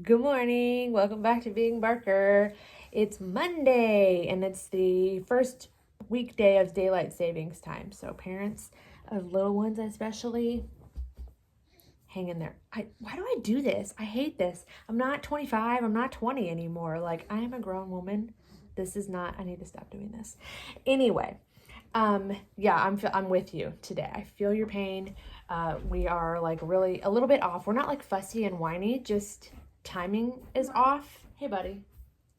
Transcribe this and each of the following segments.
Good morning. Welcome back to Being Barker. It's Monday and it's the first weekday of daylight savings time. So parents of little ones especially, hang in there. Why do I do this? I hate this. I'm not 25. I'm not 20 anymore. Like, I am a grown woman. This is not, I need to stop doing this. Anyway, yeah, I'm with you today. I feel your pain. We are like really a little bit off. We're not like fussy and whiny, just timing is off. Hey, buddy.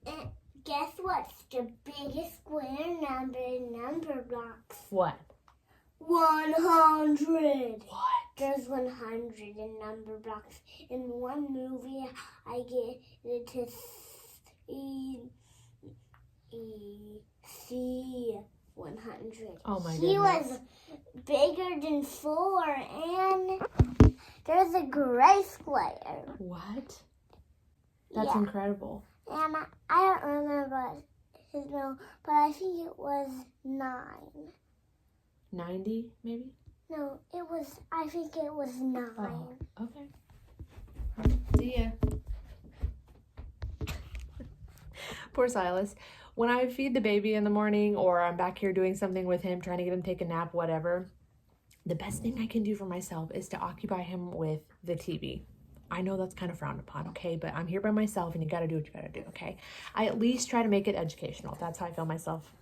And guess what's the biggest square number in number blocks? What? 100. What? There's 100 in number blocks. In one movie, I get it to see 100. Oh my He goodness. was bigger than 4, and there's a gray square. What? That's Yeah. incredible. And I don't remember his name, but I think it was 9. 90 maybe? No, I think it was 9. Oh, okay. See ya. Poor Silas. When I feed the baby in the morning or I'm back here doing something with him, trying to get him to take a nap, whatever, the best thing I can do for myself is to occupy him with the TV. I know that's kind of frowned upon, okay? But I'm here by myself and you gotta do what you gotta do, okay? I at least try to make it educational. That's how I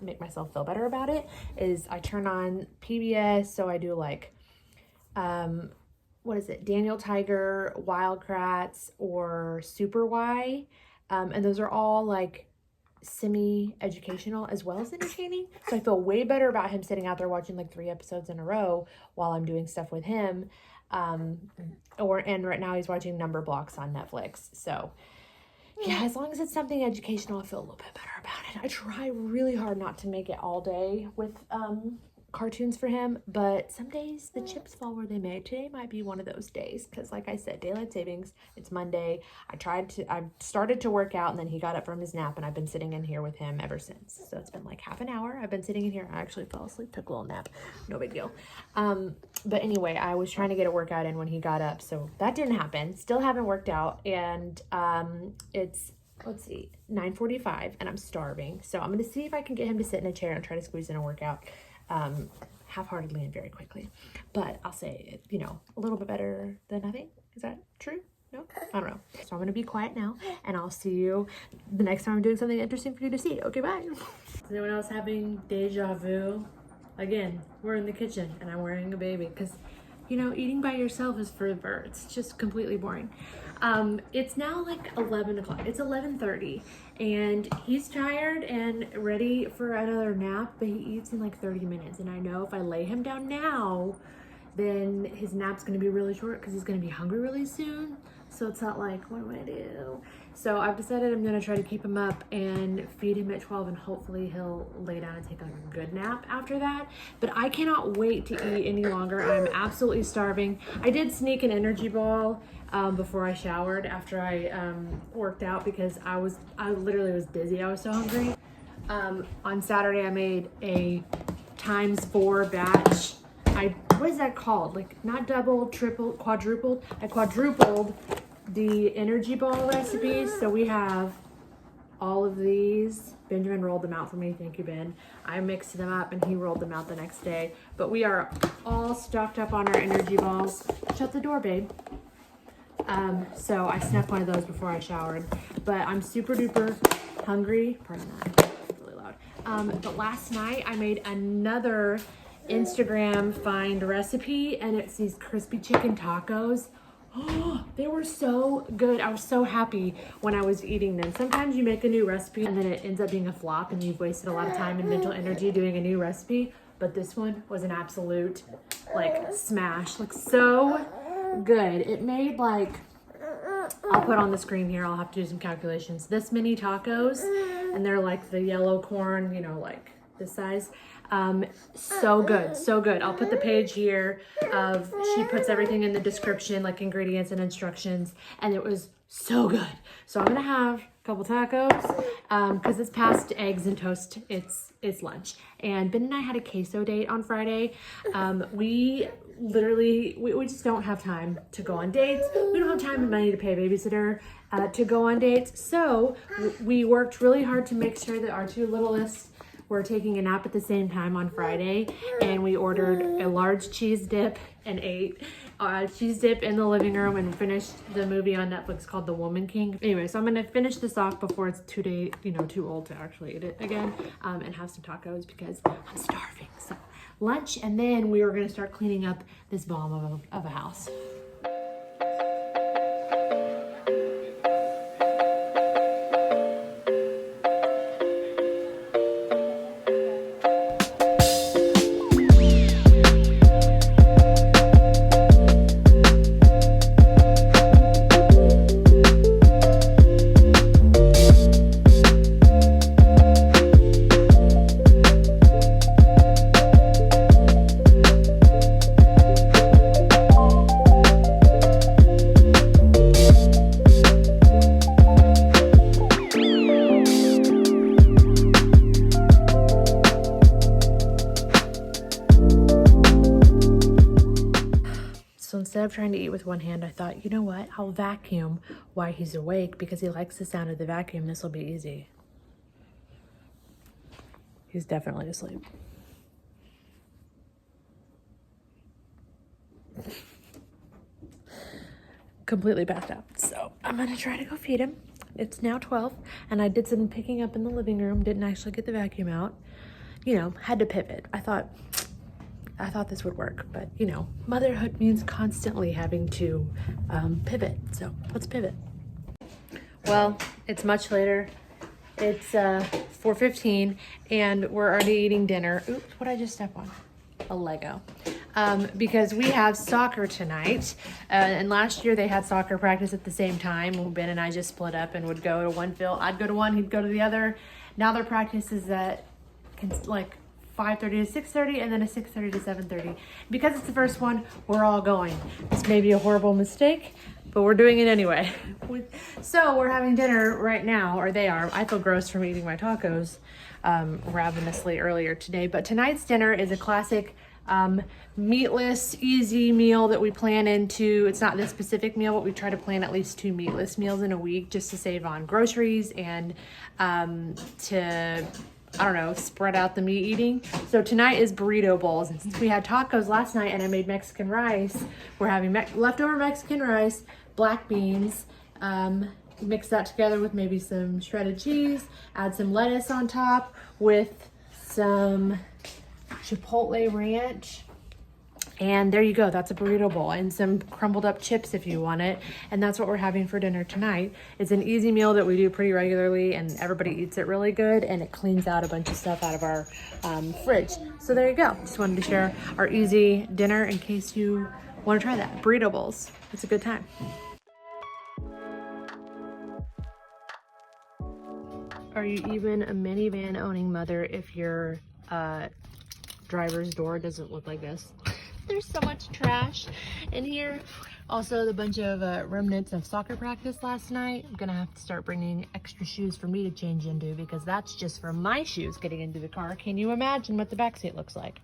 make myself feel better about it, is I turn on PBS, so I do like, what is it? Daniel Tiger, Wild Kratts, or Super Y. And those are all like semi-educational as well as entertaining. So I feel way better about him sitting out there watching like 3 episodes in a row while I'm doing stuff with him. And right now he's watching Number Blocks on Netflix. So yeah, as long as it's something educational, I feel a little bit better about it. I try really hard not to make it all day with cartoons for him, but some days the chips fall where they may. Today might be one of those days because, like I said, daylight savings, it's Monday. I started to work out and then he got up from his nap and I've been sitting in here with him ever since. So it's been like half an hour. I've been sitting in here. I actually fell asleep, took a little nap. No big deal. But anyway, I was trying to get a workout in when he got up, so that didn't happen. Still haven't worked out, and it's, let's see, 9:45 and I'm starving. So I'm going to see if I can get him to sit in a chair and try to squeeze in a workout half-heartedly and very quickly. But I'll say, a little bit better than nothing. Is that true? No? I don't know. So I'm going to be quiet now, and I'll see you the next time I'm doing something interesting for you to see. Okay, bye. Is anyone else having deja vu? Again, we're in the kitchen, and I'm wearing a baby because, eating by yourself is for the birds. It's just completely boring. It's now like 11 o'clock. It's 11:30 and he's tired and ready for another nap, but he eats in like 30 minutes. And I know if I lay him down now, then his nap's going to be really short because he's going to be hungry really soon. So it's not like, what do I do? So I've decided I'm going to try to keep him up and feed him at 12, and hopefully he'll lay down and take like a good nap after that. But I cannot wait to eat any longer. I'm absolutely starving. I did sneak an energy ball before I showered after I worked out because I literally was dizzy. I was so hungry. On Saturday I made a ×4 batch. What is that called? Like, not double, triple, quadrupled. I quadrupled the energy ball recipes. So we have all of these. Benjamin rolled them out for me. Thank you, Ben. I mixed them up and he rolled them out the next day. But we are all stocked up on our energy balls. Shut the door, babe. So I snuck one of those before I showered. But I'm super duper hungry. Pardon that. It's really loud. But last night I made another Instagram find recipe, and it's these crispy chicken tacos. Oh, they were so good. I was so happy when I was eating them. Sometimes you make a new recipe and then it ends up being a flop and you've wasted a lot of time and mental energy doing a new recipe. But this one was an absolute like smash. Like, so good. It made like, I'll put on the screen here, I'll have to do some calculations, this many tacos, and they're like the yellow corn, like this size. So good, so good. I'll put the page here of, she puts everything in the description, like ingredients and instructions, and it was so good. So I'm gonna have a couple tacos because it's past eggs and toast. It's lunch. And Ben and I had a queso date on Friday. We literally we just don't have time to go on dates. We don't have time and money to pay a babysitter to go on dates. So we worked really hard to make sure that our two littlest were taking a nap at the same time on Friday, and we ordered a large cheese dip and ate cheese dip in the living room and finished the movie on Netflix called The Woman King. Anyway, so I'm gonna finish this off before it's too old to actually eat it again, and have some tacos because I'm starving. So lunch, and then we were gonna start cleaning up this bomb of a house. So instead of trying to eat with one hand, I thought, you know what? I'll vacuum while he's awake because he likes the sound of the vacuum. This will be easy. He's definitely asleep. Completely passed out. So I'm gonna try to go feed him. It's now 12 and I did some picking up in the living room. Didn't actually get the vacuum out. You know, had to pivot. I thought this would work, but you know, motherhood means constantly having to pivot. So let's pivot. Well, it's much later. It's 4:15 and we're already eating dinner. Oops, what did I just step on? A Lego. Because we have soccer tonight. And last year they had soccer practice at the same time. Ben and I just split up and would go to one field. I'd go to one, he'd go to the other. Now their practice is at like 5:30 to 6:30 and then a 6:30 to 7:30. Because it's the first one, we're all going. This may be a horrible mistake, but we're doing it anyway. So we're having dinner right now, or they are. I feel gross from eating my tacos ravenously earlier today. But tonight's dinner is a classic meatless, easy meal that we plan into. It's not this specific meal, but we try to plan at least 2 meatless meals in a week just to save on groceries and to, I don't know, spread out the meat eating. So tonight is burrito bowls. And since we had tacos last night and I made Mexican rice, we're having leftover Mexican rice, black beans, mix that together with maybe some shredded cheese, add some lettuce on top with some Chipotle ranch. And there you go, that's a burrito bowl, and some crumbled up chips if you want it. And that's what we're having for dinner tonight. It's an easy meal that we do pretty regularly and everybody eats it really good, and it cleans out a bunch of stuff out of our fridge. So there you go, just wanted to share our easy dinner in case you want to try that. Burrito bowls, it's a good time. Are you even a minivan owning mother if your driver's door doesn't look like this? There's so much trash in here. Also, the bunch of remnants of soccer practice last night. I'm gonna have to start bringing extra shoes for me to change into because that's just for my shoes getting into the car. Can you imagine what the backseat looks like?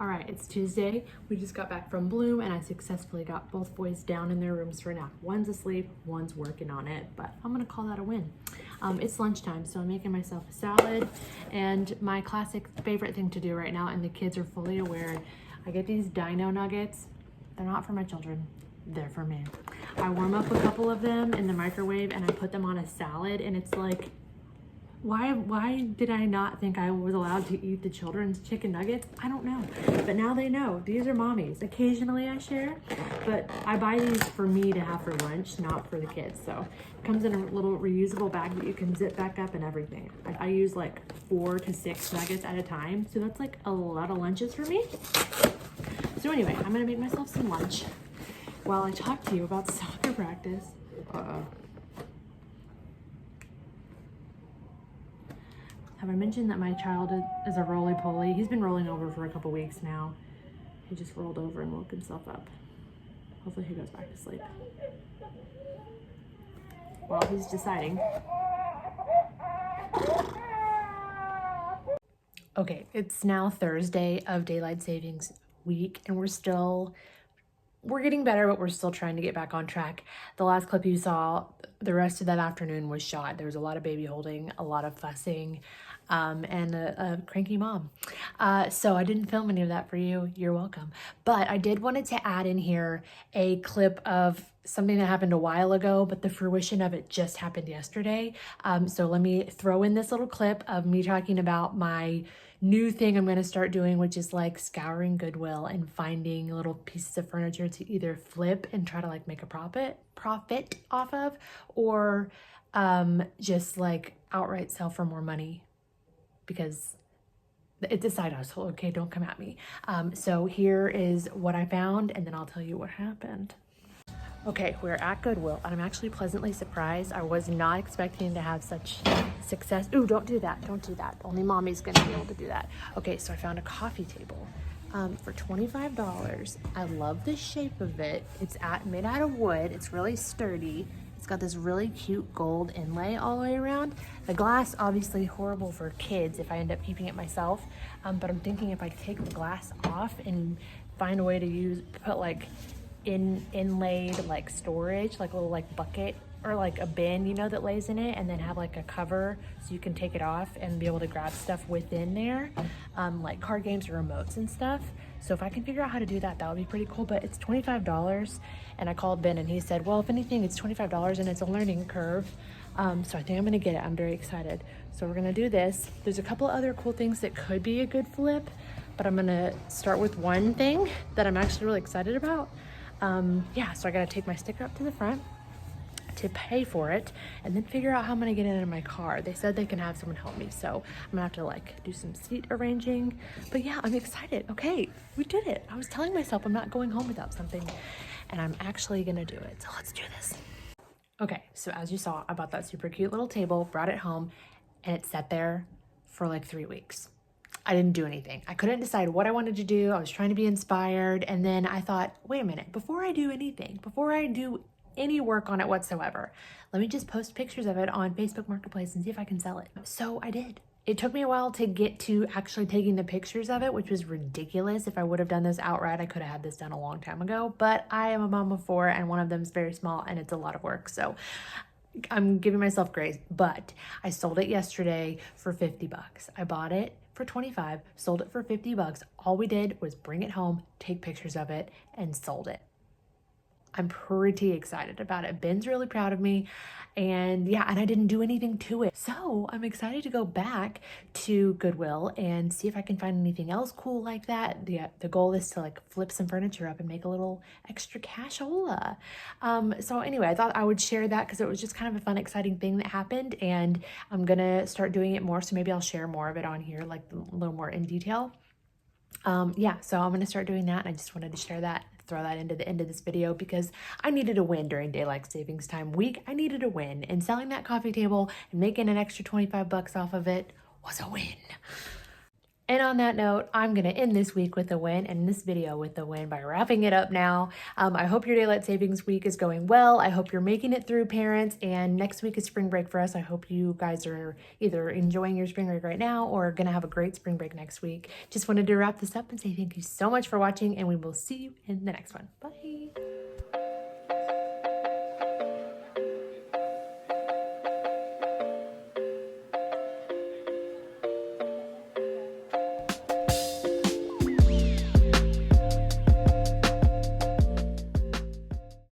All right, it's Tuesday. We just got back from Bloom and I successfully got both boys down in their rooms for a nap. One's asleep, one's working on it, but I'm gonna call that a win. It's lunchtime, so I'm making myself a salad, and my classic favorite thing to do right now, and the kids are fully aware, I get these dino nuggets. They're not for my children, they're for me. I warm up a couple of them in the microwave and I put them on a salad, and it's like, why did I not think I was allowed to eat the children's chicken nuggets? I don't know, but now they know. These are mommy's. Occasionally I share, but I buy these for me to have for lunch, not for the kids. So it comes in a little reusable bag that you can zip back up and everything. I use like 4 to 6 nuggets at a time, so that's like a lot of lunches for me. So anyway, I'm gonna make myself some lunch while I talk to you about soccer practice. Have I mentioned that my child is a roly-poly? He's been rolling over for a couple weeks now. He just rolled over and woke himself up. Hopefully he goes back to sleep. while he's deciding. Okay, it's now Thursday of daylight savings week, and we're getting better, but we're still trying to get back on track. The last clip you saw, the rest of that afternoon was shot. There was a lot of baby holding, a lot of fussing, and a cranky mom. So I didn't film any of that for you. You're welcome. But I did wanted to add in here a clip of something that happened a while ago, but the fruition of it just happened yesterday. So let me throw in this little clip of me talking about my new thing I'm going to start doing, which is like scouring Goodwill and finding little pieces of furniture to either flip and try to like make a profit off of, or just like outright sell for more money, because it's a side hustle. Okay, don't come at me. So here is what I found, and then I'll tell you what happened. Okay, we're at Goodwill, and I'm actually pleasantly surprised. I was not expecting to have such success. Ooh, don't do that. Don't do that. Only mommy's gonna be able to do that. Okay, so I found a coffee table for $25. I love the shape of it. It's made out of wood. It's really sturdy. It's got this really cute gold inlay all the way around. The glass, obviously horrible for kids if I end up keeping it myself. But I'm thinking if I take the glass off and find a way to put like inlaid like storage, like a little like bucket or like a bin, you know, that lays in it, and then have like a cover so you can take it off and be able to grab stuff within there, like card games or remotes and stuff. So if I can figure out how to do that, that would be pretty cool. But it's $25, and I called Ben and he said, well, if anything, it's $25 and it's a learning curve. So I think I'm gonna get it. I'm very excited. So we're gonna do this. There's a couple other cool things that could be a good flip, but I'm gonna start with one thing that I'm actually really excited about. Yeah, so I gotta take my sticker up to the front to pay for it, and then figure out how I'm gonna get it in my car. They said they can have someone help me, so I'm gonna have to like do some seat arranging. But yeah, I'm excited. Okay, we did it. I was telling myself I'm not going home without something, and I'm actually gonna do it. So let's do this. Okay, so as you saw, I bought that super cute little table, brought it home, and it sat there for like 3 weeks. I didn't do anything. I couldn't decide what I wanted to do. I was trying to be inspired. And then I thought, wait a minute, before I do anything, before I do any work on it whatsoever, let me just post pictures of it on Facebook Marketplace and see if I can sell it. So I did. It took me a while to get to actually taking the pictures of it, which was ridiculous. If I would have done this outright, I could have had this done a long time ago, but I am a mom of 4 and one of them is very small and it's a lot of work. So I'm giving myself grace, but I sold it yesterday for $50. I bought it for $25, sold it for $50. All we did was bring it home, take pictures of it, and sold it. I'm pretty excited about it. Ben's really proud of me, and yeah, and I didn't do anything to it. So I'm excited to go back to Goodwill and see if I can find anything else cool like that. The goal is to like flip some furniture up and make a little extra cashola. So anyway, I thought I would share that because it was just kind of a fun, exciting thing that happened, and I'm gonna start doing it more. So maybe I'll share more of it on here, like a little more in detail. Yeah, so I'm gonna start doing that, and I just wanted to share that, throw that into the end of this video because I needed a win during daylight savings time week. I needed a win, and selling that coffee table and making an extra $25 off of it was a win. And on that note, I'm going to end this week with a win and this video with a win by wrapping it up now. I hope your daylight savings week is going well. I hope you're making it through, parents. And next week is spring break for us. I hope you guys are either enjoying your spring break right now or going to have a great spring break next week. Just wanted to wrap this up and say thank you so much for watching, and we will see you in the next one. Bye.